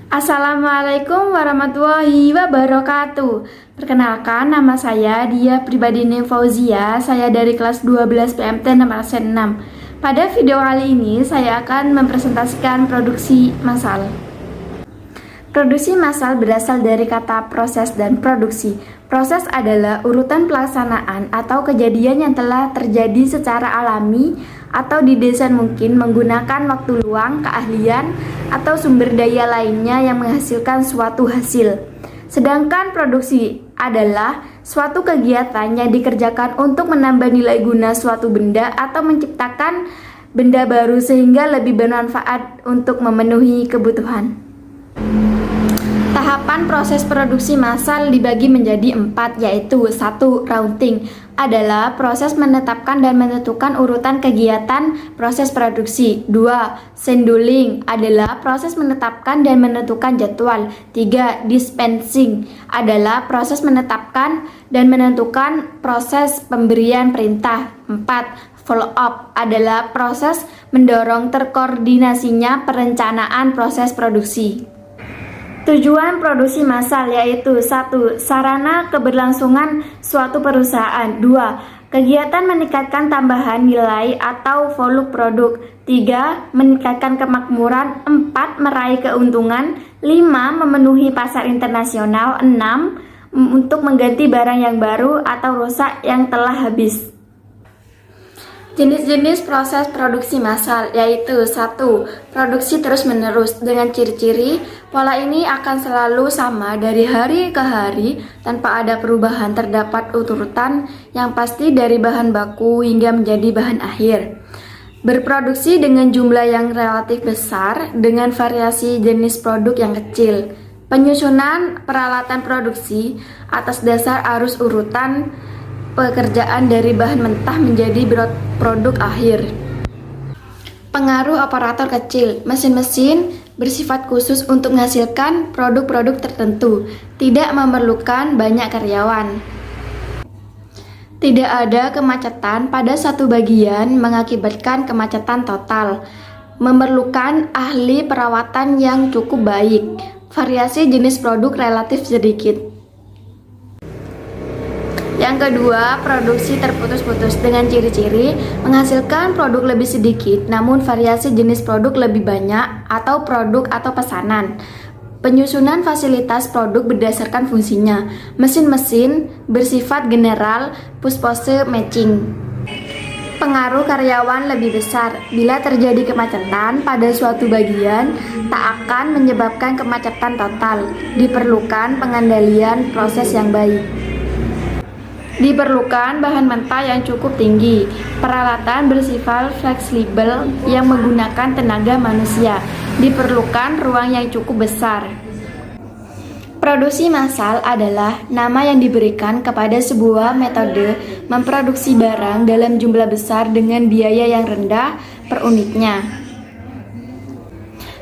Assalamualaikum warahmatullahi wabarakatuh. Perkenalkan, nama saya Dia Pribadini Fauzia. Saya dari kelas 12 PMT nomor 6. Pada video kali ini saya akan mempresentasikan produksi massal. Produksi massal berasal dari kata proses dan produksi. Proses adalah urutan pelaksanaan atau kejadian yang telah terjadi secara alami atau didesain mungkin menggunakan waktu luang, keahlian, atau sumber daya lainnya yang menghasilkan suatu hasil. Sedangkan produksi adalah suatu kegiatan yang dikerjakan untuk menambah nilai guna suatu benda atau menciptakan benda baru sehingga lebih bermanfaat untuk memenuhi kebutuhan. Tahapan proses produksi massal dibagi menjadi 4, yaitu 1. Routing adalah proses menetapkan dan menentukan urutan kegiatan proses produksi. 2. Scheduling adalah proses menetapkan dan menentukan jadwal. 3. Dispensing adalah proses menetapkan dan menentukan proses pemberian perintah. 4. Follow up adalah proses mendorong terkoordinasinya perencanaan proses produksi. Tujuan produksi massal yaitu 1. Sarana keberlangsungan suatu perusahaan. 2. Kegiatan meningkatkan tambahan nilai atau volume produk. 3. Meningkatkan kemakmuran. 4. Meraih keuntungan. 5. Memenuhi pasar internasional. 6. Untuk mengganti barang yang baru atau rusak yang telah habis. Jenis-jenis proses produksi massal yaitu 1. Produksi terus-menerus dengan ciri-ciri pola ini akan selalu sama dari hari ke hari tanpa ada perubahan. Terdapat urutan yang pasti dari bahan baku hingga menjadi bahan akhir. Berproduksi dengan jumlah yang relatif besar dengan variasi jenis produk yang kecil. Penyusunan peralatan produksi atas dasar arus urutan pekerjaan dari bahan mentah menjadi produk akhir. Pengaruh operator kecil. Mesin-mesin bersifat khusus untuk menghasilkan produk-produk tertentu, tidak memerlukan banyak karyawan. Tidak ada kemacetan pada satu bagian mengakibatkan kemacetan total. Memerlukan ahli perawatan yang cukup baik. Variasi jenis produk relatif sedikit. Yang kedua, produksi terputus-putus dengan ciri-ciri menghasilkan produk lebih sedikit namun variasi jenis produk lebih banyak atau produk atau pesanan. Penyusunan fasilitas produk berdasarkan fungsinya. Mesin-mesin bersifat general, push-pose matching. Pengaruh karyawan lebih besar. Bila terjadi kemacetan pada suatu bagian, tak akan menyebabkan kemacetan total. Diperlukan pengendalian proses yang baik. Diperlukan bahan mentah yang cukup tinggi. Peralatan bersifat fleksibel yang menggunakan tenaga manusia. Diperlukan ruang yang cukup besar. Produksi massal adalah nama yang diberikan kepada sebuah metode memproduksi barang dalam jumlah besar dengan biaya yang rendah per unitnya.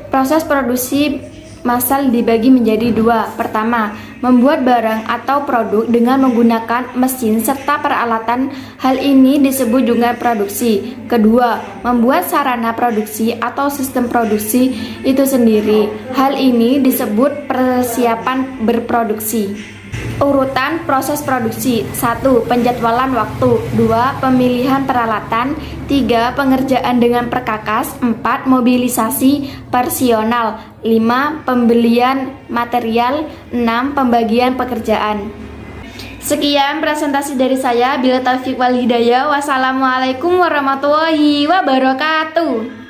Proses produksi massal dibagi menjadi 2. Pertama, membuat barang atau produk dengan menggunakan mesin serta peralatan. Hal ini disebut juga produksi. Kedua, membuat sarana produksi atau sistem produksi itu sendiri. Hal ini disebut persiapan berproduksi. Urutan proses produksi. 1. Penjadwalan waktu. 2. Pemilihan peralatan. 3. Pengerjaan dengan perkakas. 4. Mobilisasi personal. 5. Pembelian material. 6. Pembagian pekerjaan. Sekian presentasi dari saya. Bila taufiq wal hidayah. Wassalamualaikum warahmatullahi wabarakatuh.